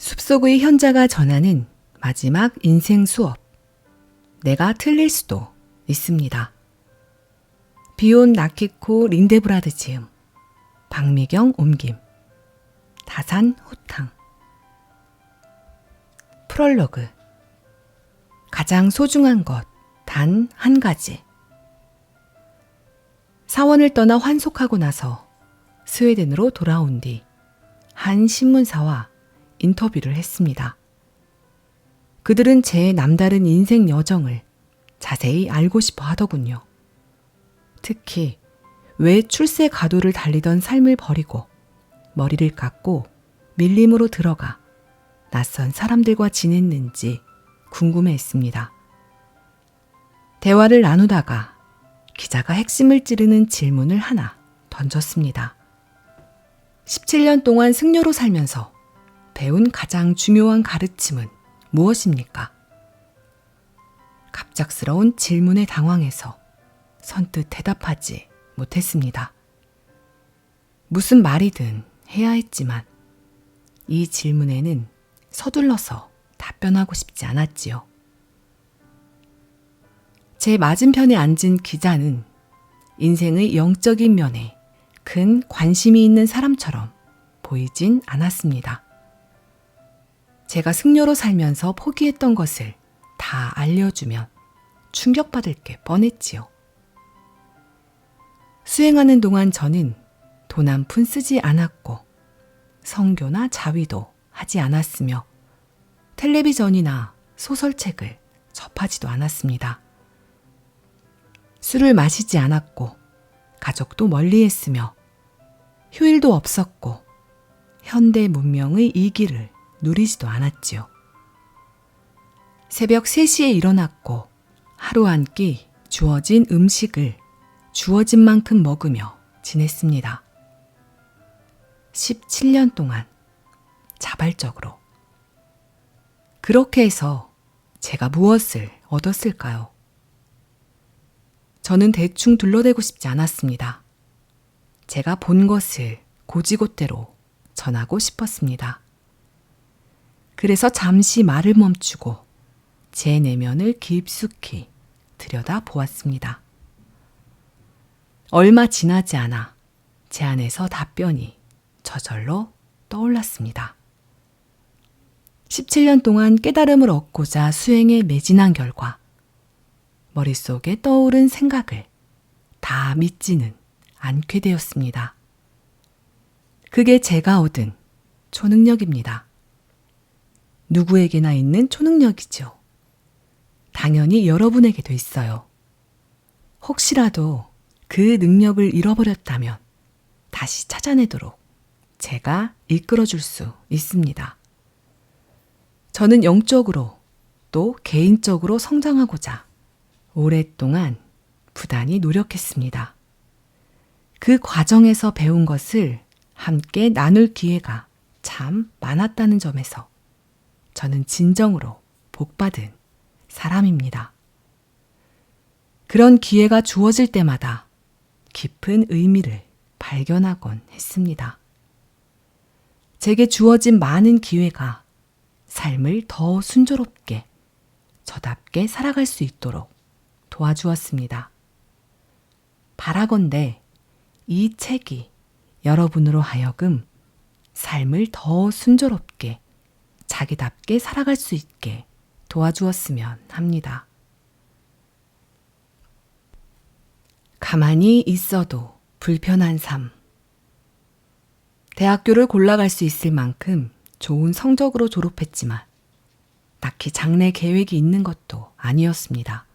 숲속의 현자가 전하는 마지막 인생 수업. 내가 틀릴 수도 있습니다. 비온 나키코 린데브라드 지음, 박미경 옮김, 다산 호탕. 프롤로그. 가장 소중한 것 단 한 가지. 사원을 떠나 환속하고 나서 스웨덴으로 돌아온 뒤 한 신문사와 인터뷰를 했습니다. 그들은 제 남다른 인생 여정을 자세히 알고 싶어 하더군요. 특히 왜 출세 가도를 달리던 삶을 버리고 머리를 깎고 밀림으로 들어가 낯선 사람들과 지냈는지 궁금해했습니다. 대화를 나누다가 기자가 핵심을 찌르는 질문을 하나 던졌습니다. 17년 동안 승려로 살면서 배운 가장 중요한 가르침은 무엇입니까? 갑작스러운 질문에 당황해서 선뜻 대답하지 못했습니다. 무슨 말이든 해야 했지만 이 질문에는 서둘러서 답변하고 싶지 않았지요. 제 맞은편에 앉은 기자는 인생의 영적인 면에 큰 관심이 있는 사람처럼 보이진 않았습니다. 제가 승려로 살면서 포기했던 것을 다 알려주면 충격받을 게 뻔했지요. 수행하는 동안 저는 돈 한 푼 쓰지 않았고 성교나 자위도 하지 않았으며 텔레비전이나 소설책을 접하지도 않았습니다. 술을 마시지 않았고 가족도 멀리했으며 휴일도 없었고 현대 문명의 이기를 누리지도 않았지요. 새벽 3시에 일어났고 하루 한 끼 주어진 음식을 주어진 만큼 먹으며 지냈습니다. 17년 동안 자발적으로. 그렇게 해서 제가 무엇을 얻었을까요? 저는 대충 둘러대고 싶지 않았습니다. 제가 본 것을 고지곳대로 전하고 싶었습니다. 그래서 잠시 말을 멈추고 제 내면을 깊숙이 들여다 보았습니다. 얼마 지나지 않아 제 안에서 답변이 저절로 떠올랐습니다. 17년 동안 깨달음을 얻고자 수행에 매진한 결과 머릿속에 떠오른 생각을 다 믿지는 않게 되었습니다. 그게 제가 얻은 초능력입니다. 누구에게나 있는 초능력이죠. 당연히 여러분에게도 있어요. 혹시라도 그 능력을 잃어버렸다면 다시 찾아내도록 제가 이끌어줄 수 있습니다. 저는 영적으로 또 개인적으로 성장하고자 오랫동안 부단히 노력했습니다. 그 과정에서 배운 것을 함께 나눌 기회가 참 많았다는 점에서 저는 진정으로 복받은 사람입니다. 그런 기회가 주어질 때마다 깊은 의미를 발견하곤 했습니다. 제게 주어진 많은 기회가 삶을 더 순조롭게, 저답게 살아갈 수 있도록 도와주었습니다. 바라건대 이 책이 여러분으로 하여금 삶을 더 순조롭게, 자기답게 살아갈 수 있게 도와주었으면 합니다. 가만히 있어도 불편한 삶. 대학교를 골라갈 수 있을 만큼 좋은 성적으로 졸업했지만 딱히 장래 계획이 있는 것도 아니었습니다.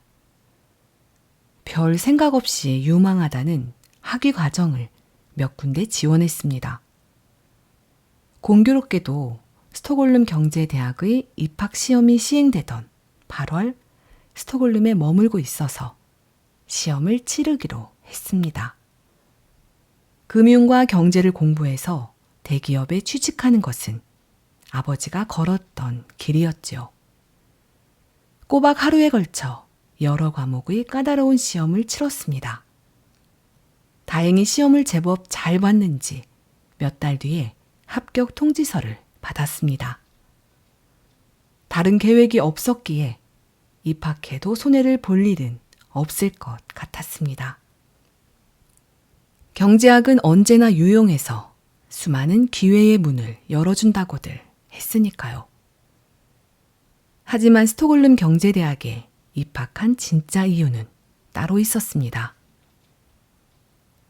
별 생각 없이 유망하다는 학위 과정을 몇 군데 지원했습니다. 공교롭게도 스톡홀름 경제대학의 입학 시험이 시행되던 8월 스톡홀름에 머물고 있어서 시험을 치르기로 했습니다. 금융과 경제를 공부해서 대기업에 취직하는 것은 아버지가 걸었던 길이었지요. 꼬박 하루에 걸쳐 여러 과목의 까다로운 시험을 치렀습니다. 다행히 시험을 제법 잘 봤는지 몇 달 뒤에 합격 통지서를 받았습니다. 다른 계획이 없었기에 입학해도 손해를 볼 일은 없을 것 같았습니다. 경제학은 언제나 유용해서 수많은 기회의 문을 열어준다고들 했으니까요. 하지만 스톡홀름 경제대학에 입학한 진짜 이유는 따로 있었습니다.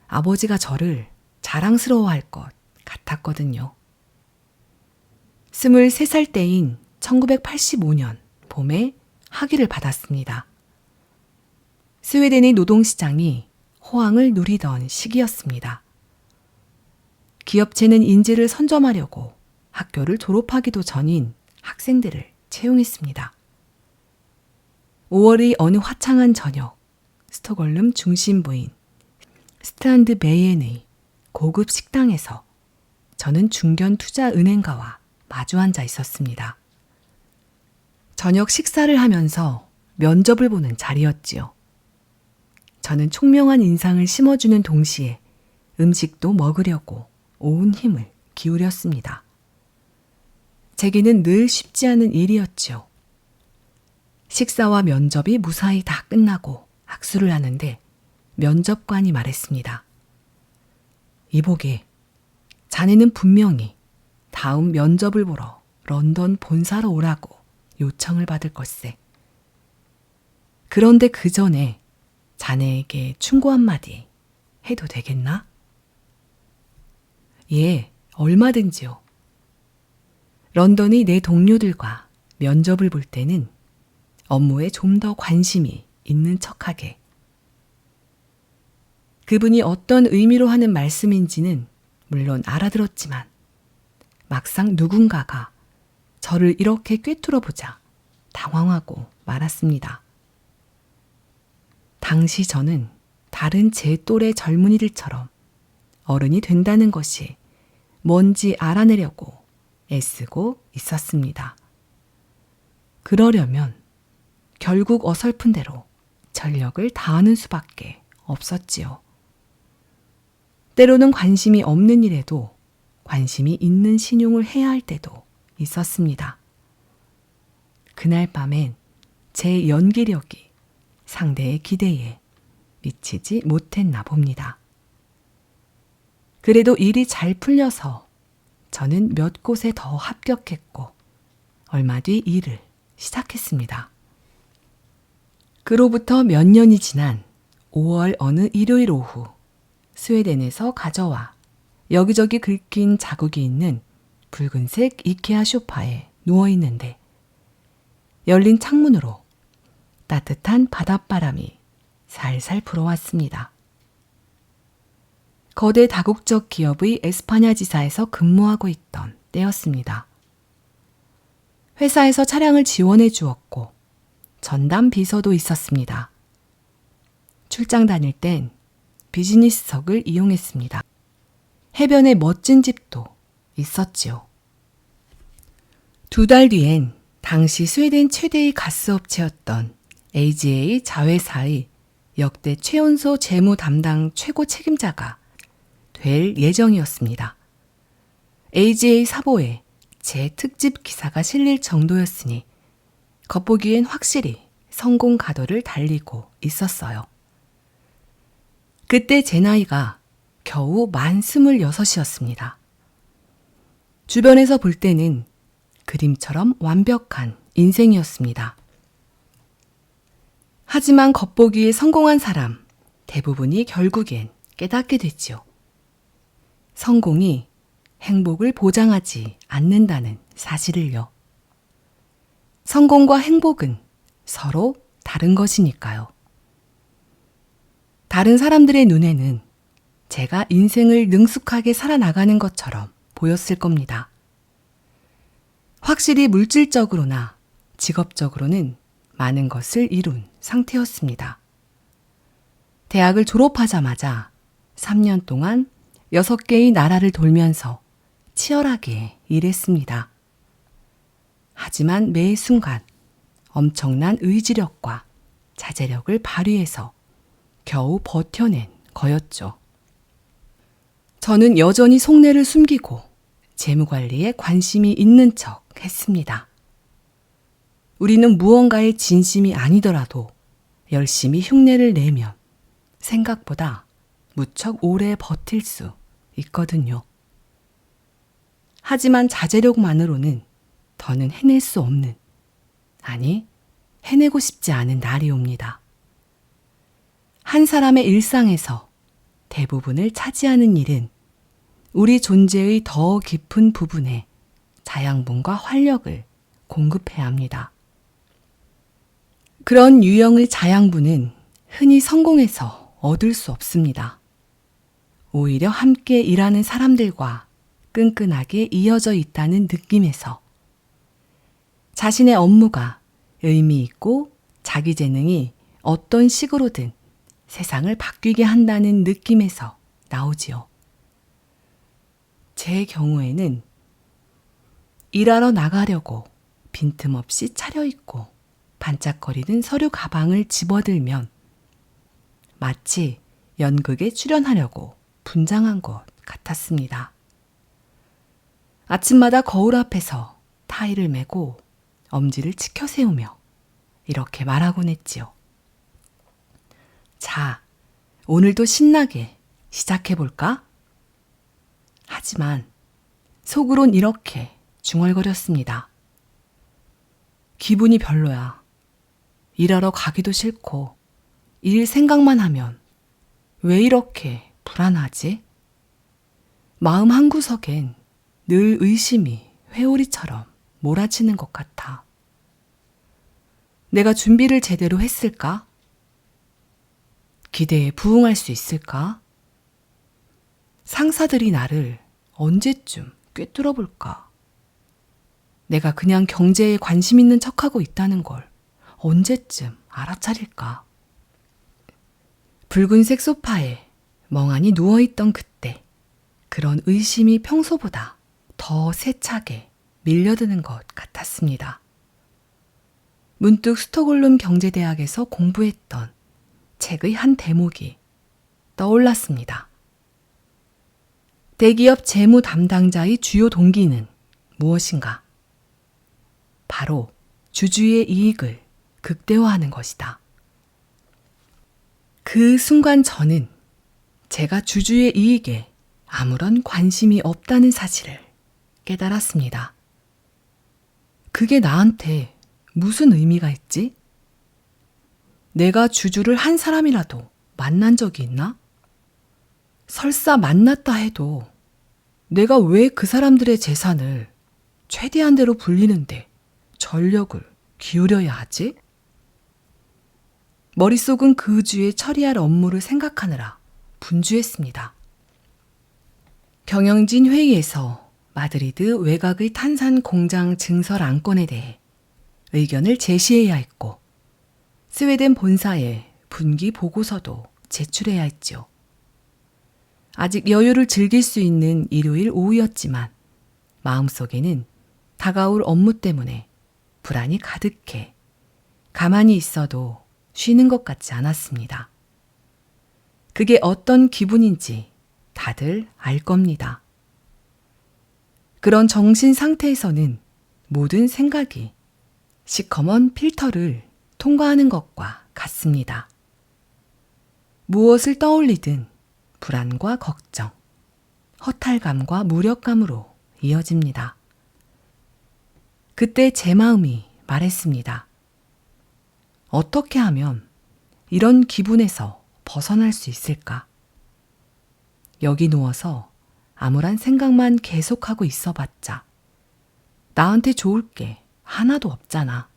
아버지가 저를 자랑스러워할 것 같았거든요. 23살 때인 1985년 봄에 학위를 받았습니다. 스웨덴의 노동시장이 호황을 누리던 시기였습니다. 기업체는 인재를 선점하려고 학교를 졸업하기도 전인 학생들을 채용했습니다. 5월의 어느 화창한 저녁, 스톡홀름 중심부인 스트란드 베이엔의 고급 식당에서 저는 중견투자은행가와 마주 앉아 있었습니다. 저녁 식사를 하면서 면접을 보는 자리였지요. 저는 총명한 인상을 심어주는 동시에 음식도 먹으려고 온 힘을 기울였습니다. 제게는 늘 쉽지 않은 일이었지요. 식사와 면접이 무사히 다 끝나고 악수를 하는데 면접관이 말했습니다. 이보게, 자네는 분명히 다음 면접을 보러 런던 본사로 오라고 요청을 받을 걸세. 그런데 그 전에 자네에게 충고 한마디 해도 되겠나? 예, 얼마든지요. 런던의 내 동료들과 면접을 볼 때는 업무에 좀 더 관심이 있는 척하게. 그분이 어떤 의미로 하는 말씀인지는 물론 알아들었지만 막상 누군가가 저를 이렇게 꿰뚫어보자 당황하고 말았습니다. 당시 저는 다른 제 또래 젊은이들처럼 어른이 된다는 것이 뭔지 알아내려고 애쓰고 있었습니다. 그러려면 결국 어설픈 대로 전력을 다하는 수밖에 없었지요. 때로는 관심이 없는 일에도 관심이 있는 신용을 해야 할 때도 있었습니다. 그날 밤엔 제 연기력이 상대의 기대에 미치지 못했나 봅니다. 그래도 일이 잘 풀려서 저는 몇 곳에 더 합격했고 얼마 뒤 일을 시작했습니다. 그로부터 몇 년이 지난 5월 어느 일요일 오후 스웨덴에서 가져와 여기저기 긁힌 자국이 있는 붉은색 이케아 소파에 누워있는데 열린 창문으로 따뜻한 바닷바람이 살살 불어왔습니다. 거대 다국적 기업의 에스파냐 지사에서 근무하고 있던 때였습니다. 회사에서 차량을 지원해 주었고 전담 비서도 있었습니다. 출장 다닐 땐 비즈니스석을 이용했습니다. 해변에 멋진 집도 있었지요. 2달 뒤엔 당시 스웨덴 최대의 가스업체였던 AGA 자회사의 역대 최연소 재무 담당 최고 책임자가 될 예정이었습니다. AGA 사보에 제 특집 기사가 실릴 정도였으니 겉보기엔 확실히 성공 가도를 달리고 있었어요. 그때 제 나이가 겨우 만 26이었습니다. 주변에서 볼 때는 그림처럼 완벽한 인생이었습니다. 하지만 겉보기에 성공한 사람 대부분이 결국엔 깨닫게 됐지요. 성공이 행복을 보장하지 않는다는 사실을요. 성공과 행복은 서로 다른 것이니까요. 다른 사람들의 눈에는 제가 인생을 능숙하게 살아나가는 것처럼 보였을 겁니다. 확실히 물질적으로나 직업적으로는 많은 것을 이룬 상태였습니다. 대학을 졸업하자마자 3년 동안 6개의 나라를 돌면서 치열하게 일했습니다. 하지만 매 순간 엄청난 의지력과 자제력을 발휘해서 겨우 버텨낸 거였죠. 저는 여전히 속내를 숨기고 재무관리에 관심이 있는 척 했습니다. 우리는 무언가에 진심이 아니더라도 열심히 흉내를 내면 생각보다 무척 오래 버틸 수 있거든요. 하지만 자제력만으로는 더는 해낼 수 없는, 아니, 해내고 싶지 않은 날이 옵니다. 한 사람의 일상에서 대부분을 차지하는 일은 우리 존재의 더 깊은 부분에 자양분과 활력을 공급해야 합니다. 그런 유형의 자양분은 흔히 성공해서 얻을 수 없습니다. 오히려 함께 일하는 사람들과 끈끈하게 이어져 있다는 느낌에서, 자신의 업무가 의미 있고 자기 재능이 어떤 식으로든 세상을 바뀌게 한다는 느낌에서 나오지요. 제 경우에는 일하러 나가려고 빈틈없이 차려입고 반짝거리는 서류 가방을 집어들면 마치 연극에 출연하려고 분장한 것 같았습니다. 아침마다 거울 앞에서 타이를 메고 엄지를 치켜 세우며 이렇게 말하곤 했지요. 자, 오늘도 신나게 시작해볼까? 하지만 속으론 이렇게 중얼거렸습니다. 기분이 별로야. 일하러 가기도 싫고 일 생각만 하면 왜 이렇게 불안하지? 마음 한구석엔 늘 의심이 회오리처럼 몰아치는 것 같아. 내가 준비를 제대로 했을까? 기대에 부응할 수 있을까? 상사들이 나를 언제쯤 꿰뚫어 볼까? 내가 그냥 경제에 관심 있는 척하고 있다는 걸 언제쯤 알아차릴까? 붉은색 소파에 멍하니 누워있던 그때, 그런 의심이 평소보다 더 세차게 밀려드는 것 같았습니다. 문득 스톡홀름 경제대학에서 공부했던 책의 한 대목이 떠올랐습니다. 대기업 재무 담당자의 주요 동기는 무엇인가? 바로 주주의 이익을 극대화하는 것이다. 그 순간 저는 제가 주주의 이익에 아무런 관심이 없다는 사실을 깨달았습니다. 그게 나한테 무슨 의미가 있지? 내가 주주를 한 사람이라도 만난 적이 있나? 설사 만났다 해도 내가 왜 그 사람들의 재산을 최대한대로 불리는데 전력을 기울여야 하지? 머릿속은 그 주에 처리할 업무를 생각하느라 분주했습니다. 경영진 회의에서 마드리드 외곽의 탄산 공장 증설 안건에 대해 의견을 제시해야 했고, 스웨덴 본사에 분기 보고서도 제출해야 했지요. 아직 여유를 즐길 수 있는 일요일 오후였지만 마음속에는 다가올 업무 때문에 불안이 가득해 가만히 있어도 쉬는 것 같지 않았습니다. 그게 어떤 기분인지 다들 알 겁니다. 그런 정신 상태에서는 모든 생각이 시커먼 필터를 통과하는 것과 같습니다. 무엇을 떠올리든 불안과 걱정, 허탈감과 무력감으로 이어집니다. 그때 제 마음이 말했습니다. 어떻게 하면 이런 기분에서 벗어날 수 있을까? 여기 누워서 암울한 생각만 계속하고 있어봤자 나한테 좋을 게 하나도 없잖아.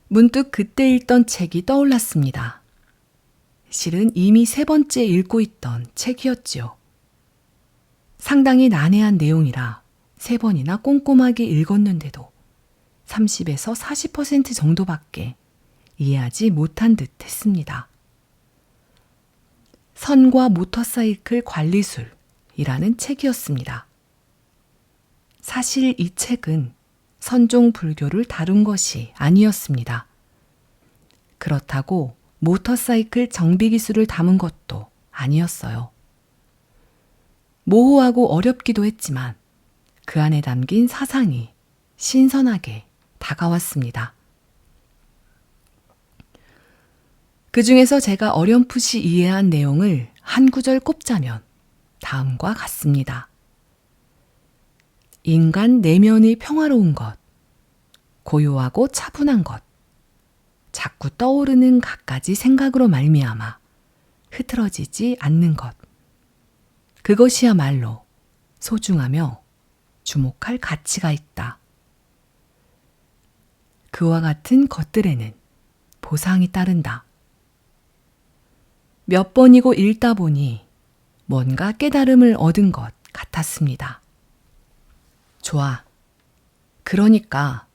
문득 그때 읽던 책이 떠올랐습니다. 실은 이미 3번째 읽고 있던 책이었지요. 상당히 난해한 내용이라 3번이나 꼼꼼하게 읽었는데도 30에서 40% 정도밖에 이해하지 못한 듯 했습니다. 선과 모터사이클 관리술이라는 책이었습니다. 사실 이 책은 선종 불교를 다룬 것이 아니었습니다. 그렇다고 모터사이클 정비 기술을 담은 것도 아니었어요. 모호하고 어렵기도 했지만 그 안에 담긴 사상이 신선하게 다가왔습니다. 그 중에서 제가 어렴풋이 이해한 내용을 한 구절 꼽자면 다음과 같습니다. 인간 내면이 평화로운 것, 고요하고 차분한 것, 자꾸 떠오르는 갖가지 생각으로 말미암아 흐트러지지 않는 것, 그것이야말로 소중하며 주목할 가치가 있다. 그와 같은 것들에는 보상이 따른다. 몇 번이고 읽다 보니 뭔가 깨달음을 얻은 것 같았습니다. 좋아. 그러니까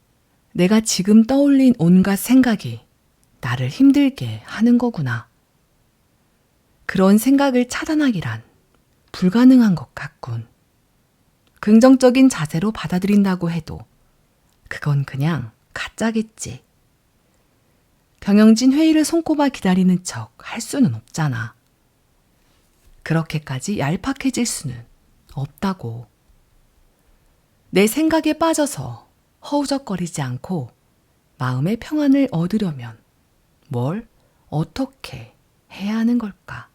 내가 지금 떠올린 온갖 생각이 나를 힘들게 하는 거구나. 그런 생각을 차단하기란 불가능한 것 같군. 긍정적인 자세로 받아들인다고 해도 그건 그냥 가짜겠지. 경영진 회의를 손꼽아 기다리는 척 할 수는 없잖아. 그렇게까지 얄팍해질 수는 없다고. 내 생각에 빠져서 허우적거리지 않고 마음의 평안을 얻으려면 뭘 어떻게 해야 하는 걸까?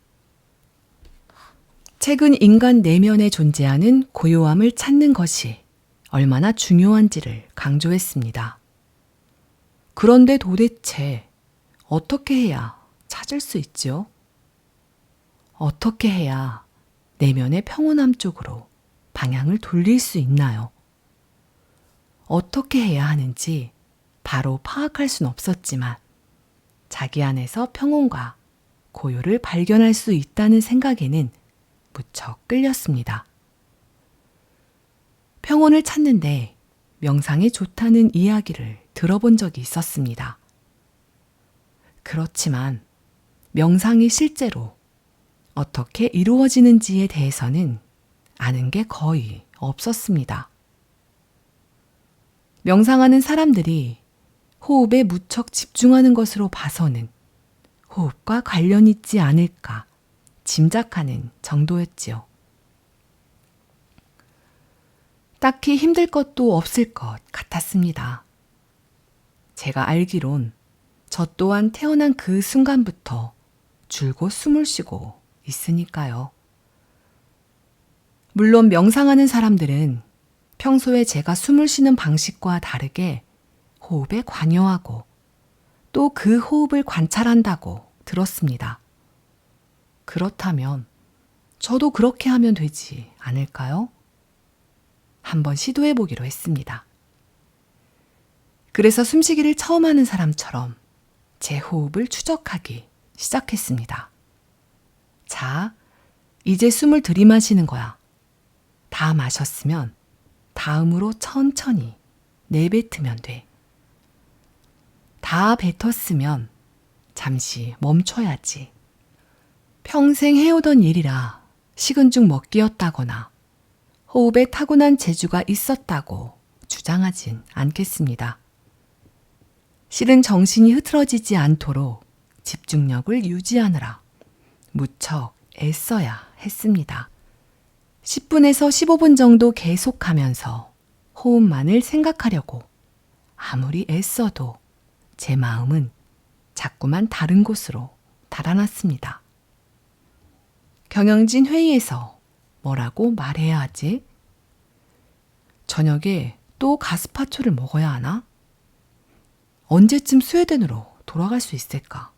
책은 인간 내면에 존재하는 고요함을 찾는 것이 얼마나 중요한지를 강조했습니다. 그런데 도대체 어떻게 해야 찾을 수 있죠? 어떻게 해야 내면의 평온함 쪽으로 방향을 돌릴 수 있나요? 어떻게 해야 하는지 바로 파악할 순 없었지만 자기 안에서 평온과 고요를 발견할 수 있다는 생각에는 무척 끌렸습니다. 평온을 찾는데 명상이 좋다는 이야기를 들어본 적이 있었습니다. 그렇지만 명상이 실제로 어떻게 이루어지는지에 대해서는 아는 게 거의 없었습니다. 명상하는 사람들이 호흡에 무척 집중하는 것으로 봐서는 호흡과 관련 있지 않을까 짐작하는 정도였지요. 딱히 힘들 것도 없을 것 같았습니다. 제가 알기론 저 또한 태어난 그 순간부터 줄곧 숨을 쉬고 있으니까요. 물론 명상하는 사람들은 평소에 제가 숨을 쉬는 방식과 다르게 호흡에 관여하고 또 그 호흡을 관찰한다고 들었습니다. 그렇다면 저도 그렇게 하면 되지 않을까요? 한번 시도해 보기로 했습니다. 그래서 숨쉬기를 처음 하는 사람처럼 제 호흡을 추적하기 시작했습니다. 자, 이제 숨을 들이마시는 거야. 다 마셨으면 다음으로 천천히 내뱉으면 돼. 다 뱉었으면 잠시 멈춰야지. 평생 해오던 일이라 식은 죽 먹기였다거나 호흡에 타고난 재주가 있었다고 주장하진 않겠습니다. 실은 정신이 흐트러지지 않도록 집중력을 유지하느라 무척 애써야 했습니다. 10분에서 15분 정도 계속하면서 호흡만을 생각하려고 아무리 애써도 제 마음은 자꾸만 다른 곳으로 달아났습니다. 경영진 회의에서 뭐라고 말해야 하지? 저녁에 또 가스파초를 먹어야 하나? 언제쯤 스웨덴으로 돌아갈 수 있을까?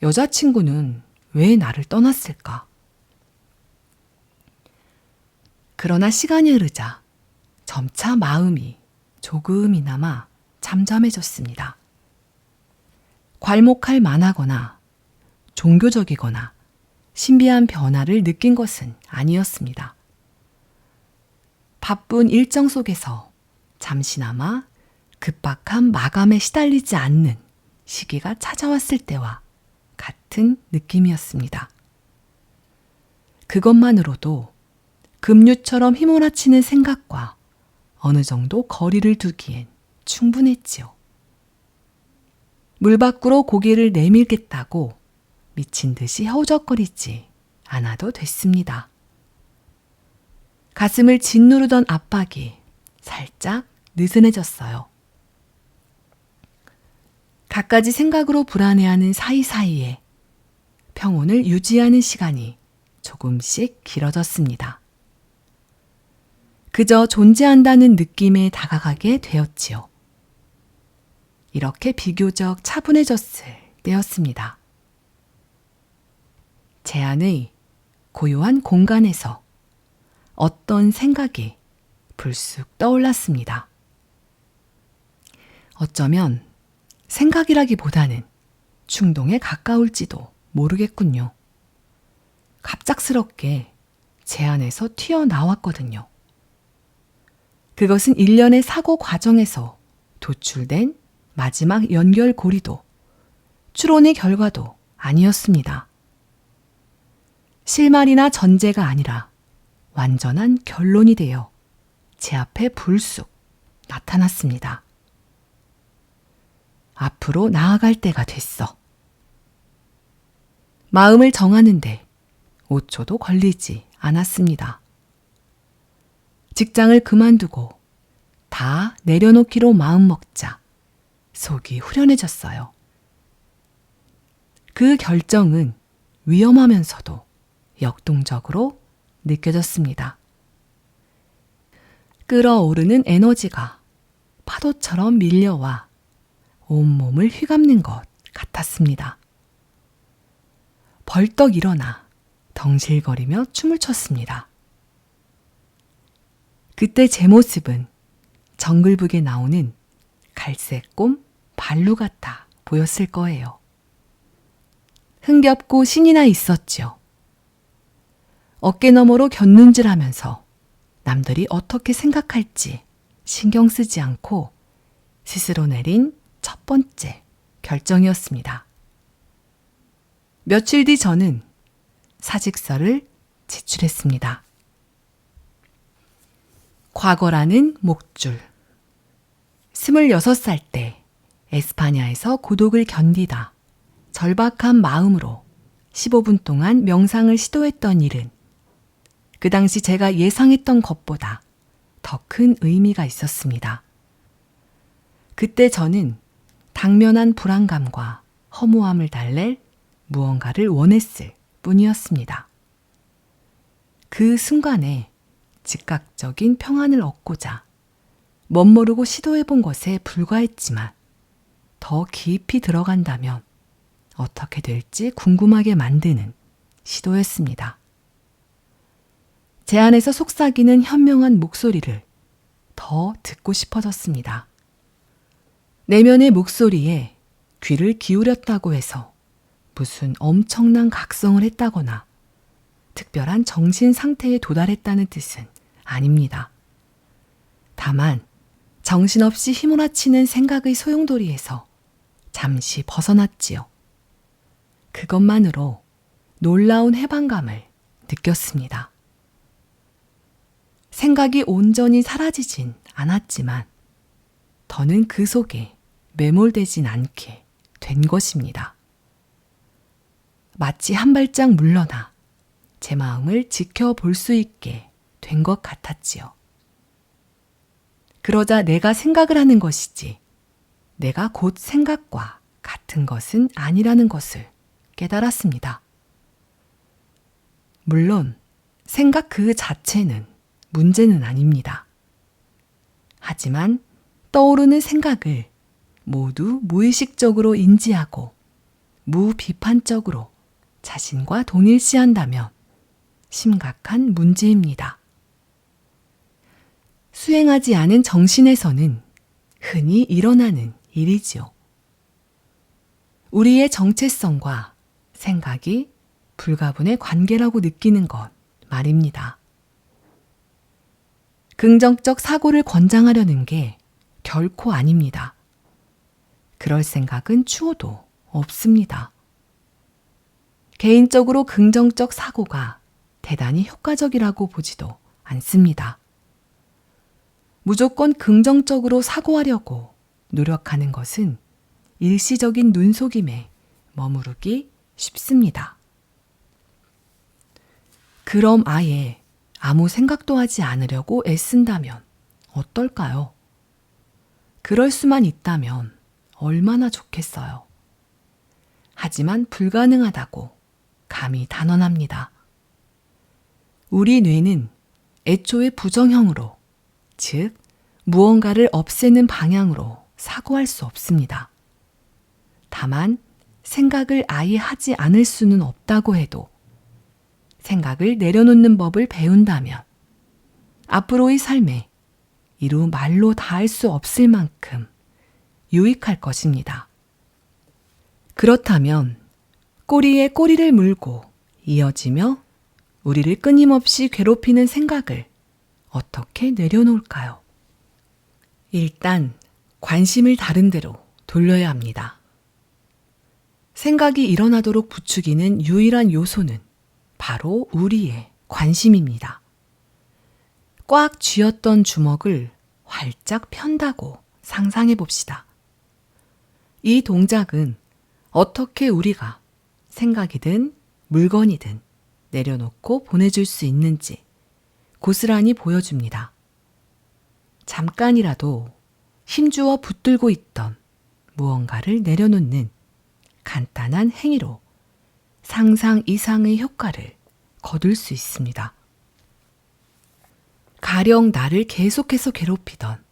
여자친구는 왜 나를 떠났을까? 그러나 시간이 흐르자 점차 마음이 조금이나마 잠잠해졌습니다. 괄목할 만하거나 종교적이거나 신비한 변화를 느낀 것은 아니었습니다. 바쁜 일정 속에서 잠시나마 급박한 마감에 시달리지 않는 시기가 찾아왔을 때와 같은 느낌이었습니다. 그것만으로도 급류처럼 휘몰아치는 생각과 어느 정도 거리를 두기엔 충분했지요. 물 밖으로 고개를 내밀겠다고 미친 듯이 허우적거리지 않아도 됐습니다. 가슴을 짓누르던 압박이 살짝 느슨해졌어요. 갖가지 생각으로 불안해하는 사이사이에 평온을 유지하는 시간이 조금씩 길어졌습니다. 그저 존재한다는 느낌에 다가가게 되었지요. 이렇게 비교적 차분해졌을 때였습니다. 제 안의 고요한 공간에서 어떤 생각이 불쑥 떠올랐습니다. 어쩌면 생각이라기보다는 충동에 가까울지도 모르겠군요. 갑작스럽게 제 안에서 튀어나왔거든요. 그것은 일련의 사고 과정에서 도출된 마지막 연결고리도 추론의 결과도 아니었습니다. 실말이나 전제가 아니라 완전한 결론이 되어 제 앞에 불쑥 나타났습니다. 앞으로 나아갈 때가 됐어. 마음을 정하는데 5초도 걸리지 않았습니다. 직장을 그만두고 다 내려놓기로 마음먹자 속이 후련해졌어요. 그 결정은 위험하면서도 역동적으로 느껴졌습니다. 끓어오르는 에너지가 파도처럼 밀려와 온몸을 휘감는 것 같았습니다. 벌떡 일어나 덩실거리며 춤을 췄습니다. 그때 제 모습은 정글북에 나오는 갈색곰 발루 같아 보였을 거예요. 흥겹고 신이 나 있었죠. 어깨너머로 곁눈질하면서 남들이 어떻게 생각할지 신경 쓰지 않고 스스로 내린 첫 번째 결정이었습니다. 며칠 뒤 저는 사직서를 제출했습니다. 과거라는 목줄. 26살 때 에스파냐에서 고독을 견디다 절박한 마음으로 15분 동안 명상을 시도했던 일은 그 당시 제가 예상했던 것보다 더 큰 의미가 있었습니다. 그때 저는 당면한 불안감과 허무함을 달랠 무언가를 원했을 뿐이었습니다. 그 순간에 즉각적인 평안을 얻고자 멋모르고 시도해본 것에 불과했지만 더 깊이 들어간다면 어떻게 될지 궁금하게 만드는 시도였습니다. 제 안에서 속삭이는 현명한 목소리를 더 듣고 싶어졌습니다. 내면의 목소리에 귀를 기울였다고 해서 무슨 엄청난 각성을 했다거나 특별한 정신 상태에 도달했다는 뜻은 아닙니다. 다만 정신없이 휘몰아치는 생각의 소용돌이에서 잠시 벗어났지요. 그것만으로 놀라운 해방감을 느꼈습니다. 생각이 온전히 사라지진 않았지만 더는 그 속에 매몰되진 않게 된 것입니다. 마치 한 발짝 물러나 제 마음을 지켜볼 수 있게 된 것 같았지요. 그러자 내가 생각을 하는 것이지 내가 곧 생각과 같은 것은 아니라는 것을 깨달았습니다. 물론 생각 그 자체는 문제는 아닙니다. 하지만 떠오르는 생각을 모두 무의식적으로 인지하고 무비판적으로 자신과 동일시한다면 심각한 문제입니다. 수행하지 않은 정신에서는 흔히 일어나는 일이지요. 우리의 정체성과 생각이 불가분의 관계라고 느끼는 것 말입니다. 긍정적 사고를 권장하려는 게 결코 아닙니다. 그럴 생각은 추호도 없습니다. 개인적으로 긍정적 사고가 대단히 효과적이라고 보지도 않습니다. 무조건 긍정적으로 사고하려고 노력하는 것은 일시적인 눈속임에 머무르기 쉽습니다. 그럼 아예 아무 생각도 하지 않으려고 애쓴다면 어떨까요? 그럴 수만 있다면 얼마나 좋겠어요. 하지만 불가능하다고 감히 단언합니다. 우리 뇌는 애초에 부정형으로, 즉 무언가를 없애는 방향으로 사고할 수 없습니다. 다만 생각을 아예 하지 않을 수는 없다고 해도 생각을 내려놓는 법을 배운다면 앞으로의 삶에 이루 말로 닿을 수 없을 만큼 유익할 것입니다. 그렇다면 꼬리에 꼬리를 물고 이어지며 우리를 끊임없이 괴롭히는 생각을 어떻게 내려놓을까요? 일단 관심을 다른 데로 돌려야 합니다. 생각이 일어나도록 부추기는 유일한 요소는 바로 우리의 관심입니다. 꽉 쥐었던 주먹을 활짝 편다고 상상해 봅시다. 이 동작은 어떻게 우리가 생각이든 물건이든 내려놓고 보내줄 수 있는지 고스란히 보여줍니다. 잠깐이라도 힘주어 붙들고 있던 무언가를 내려놓는 간단한 행위로 상상 이상의 효과를 거둘 수 있습니다. 가령 나를 계속해서 괴롭히던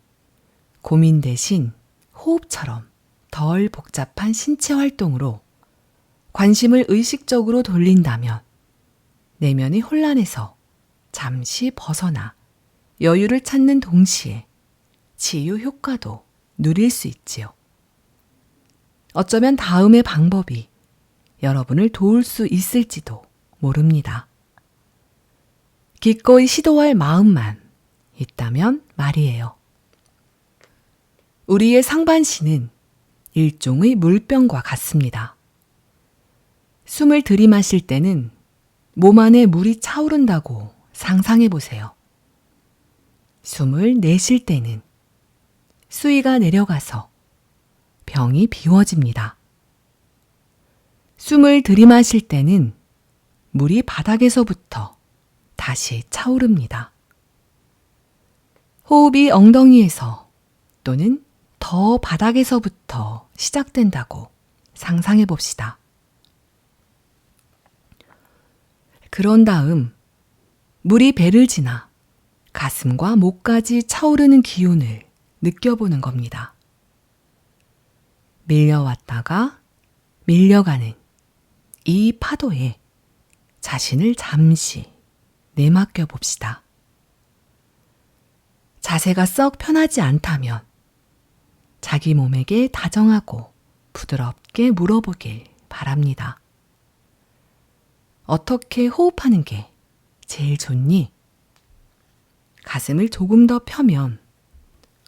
고민 대신 호흡처럼 덜 복잡한 신체 활동으로 관심을 의식적으로 돌린다면 내면의 혼란에서 잠시 벗어나 여유를 찾는 동시에 치유 효과도 누릴 수 있지요. 어쩌면 다음의 방법이 여러분을 도울 수 있을지도 모릅니다. 기꺼이 시도할 마음만 있다면 말이에요. 우리의 상반신은 일종의 물병과 같습니다. 숨을 들이마실 때는 몸 안에 물이 차오른다고 상상해 보세요. 숨을 내쉴 때는 수위가 내려가서 병이 비워집니다. 숨을 들이마실 때는 물이 바닥에서부터 다시 차오릅니다. 호흡이 엉덩이에서 또는 더 바닥에서부터 시작된다고 상상해 봅시다. 그런 다음 물이 배를 지나 가슴과 목까지 차오르는 기운을 느껴보는 겁니다. 밀려왔다가 밀려가는 이 파도에 자신을 잠시 내맡겨 봅시다. 자세가 썩 편하지 않다면 자기 몸에게 다정하고 부드럽게 물어보길 바랍니다. 어떻게 호흡하는 게 제일 좋니? 가슴을 조금 더 펴면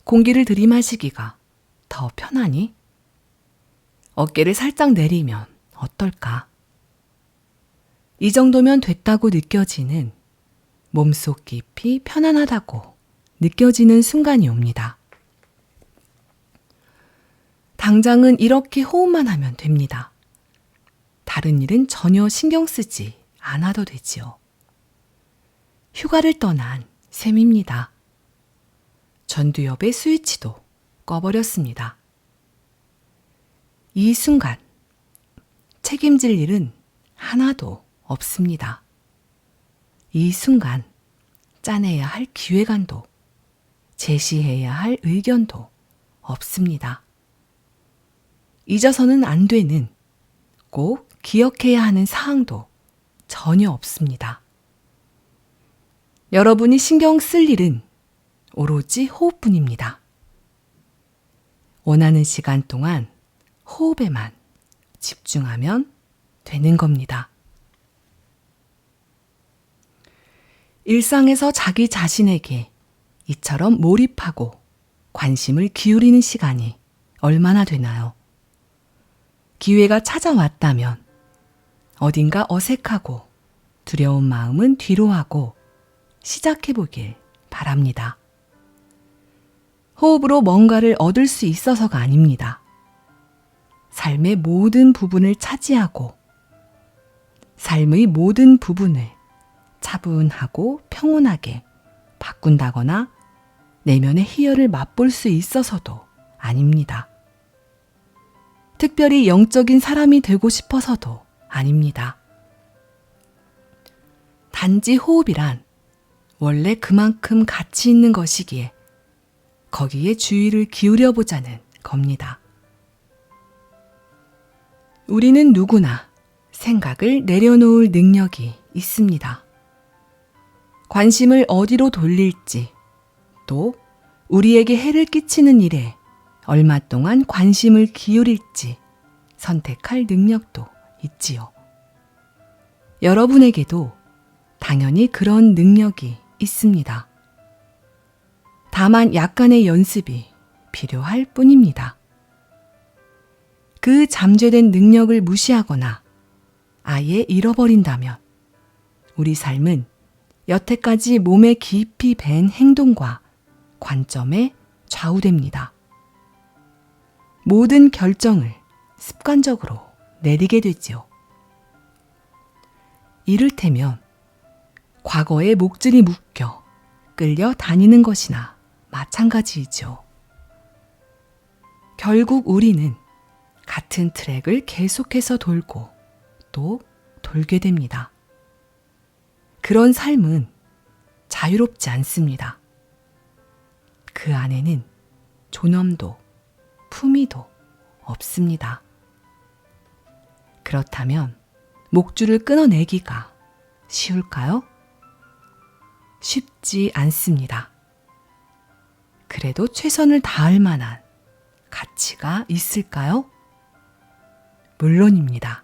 공기를 들이마시기가 더 편하니? 어깨를 살짝 내리면 어떨까? 이 정도면 됐다고 느껴지는 몸속 깊이 편안하다고 느껴지는 순간이 옵니다. 당장은 이렇게 호흡만 하면 됩니다. 다른 일은 전혀 신경 쓰지 않아도 되지요. 휴가를 떠난 셈입니다. 전두엽의 스위치도 꺼버렸습니다. 이 순간 책임질 일은 하나도 없습니다. 이 순간 짜내야 할 기획안도 제시해야 할 의견도 없습니다. 잊어서는 안 되는 꼭 기억해야 하는 사항도 전혀 없습니다. 여러분이 신경 쓸 일은 오로지 호흡뿐입니다. 원하는 시간 동안 호흡에만 집중하면 되는 겁니다. 일상에서 자기 자신에게 이처럼 몰입하고 관심을 기울이는 시간이 얼마나 되나요? 기회가 찾아왔다면 어딘가 어색하고 두려운 마음은 뒤로하고 시작해보길 바랍니다. 호흡으로 뭔가를 얻을 수 있어서가 아닙니다. 삶의 모든 부분을 차지하고 삶의 모든 부분을 차분하고 평온하게 바꾼다거나 내면의 희열을 맛볼 수 있어서도 아닙니다. 특별히 영적인 사람이 되고 싶어서도 아닙니다. 단지 호흡이란 원래 그만큼 가치 있는 것이기에 거기에 주의를 기울여 보자는 겁니다. 우리는 누구나 생각을 내려놓을 능력이 있습니다. 관심을 어디로 돌릴지, 또 우리에게 해를 끼치는 일에 얼마 동안 관심을 기울일지 선택할 능력도 있지요. 여러분에게도 당연히 그런 능력이 있습니다. 다만 약간의 연습이 필요할 뿐입니다. 그 잠재된 능력을 무시하거나 아예 잃어버린다면 우리 삶은 여태까지 몸에 깊이 밴 행동과 관점에 좌우됩니다. 모든 결정을 습관적으로 내리게 되지요. 이를테면 과거에 목줄이 묶여 끌려 다니는 것이나 마찬가지이죠. 결국 우리는 같은 트랙을 계속해서 돌고 또 돌게 됩니다. 그런 삶은 자유롭지 않습니다. 그 안에는 존엄도 품위도 없습니다. 그렇다면 목줄을 끊어내기가 쉬울까요? 쉽지 않습니다. 그래도 최선을 다할 만한 가치가 있을까요? 물론입니다.